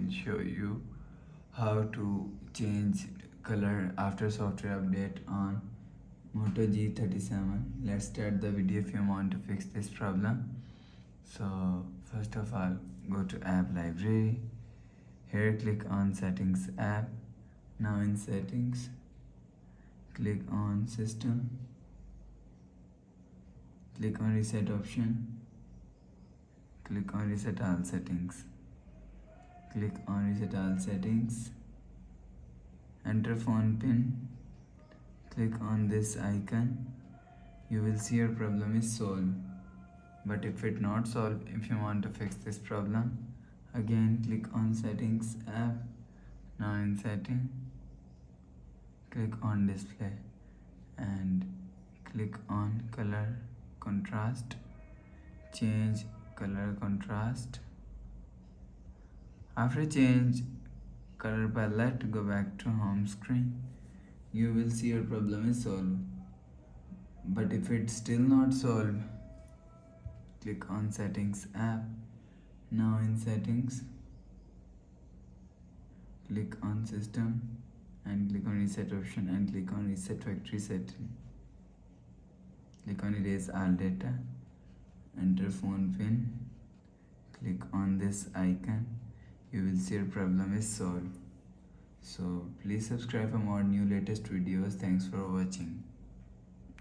will show you how to change color after software update on Moto G37. Let's start the video if you want to fix this problem. So first of all, go to app library. Here click on settings app. Now in settings, click on system. Click on reset option. Click on reset all settings. Click on reset all settings. Enter phone pin. Click on this icon. You will see your problem is solved. But if it not solved, if you want to fix this problem, again click on settings app. Now in setting, click on display and click on color contrast. Change color contrast. After change color palette, go back to home screen. You will see your problem is solved. But if it's still not solved, click on settings app. Now in settings, click on system and click on reset option and click on reset factory setting. Click on erase all data. Enter phone pin. Click on this icon. You will see your problem is solved. So please subscribe for more new latest videos. Thanks for watching.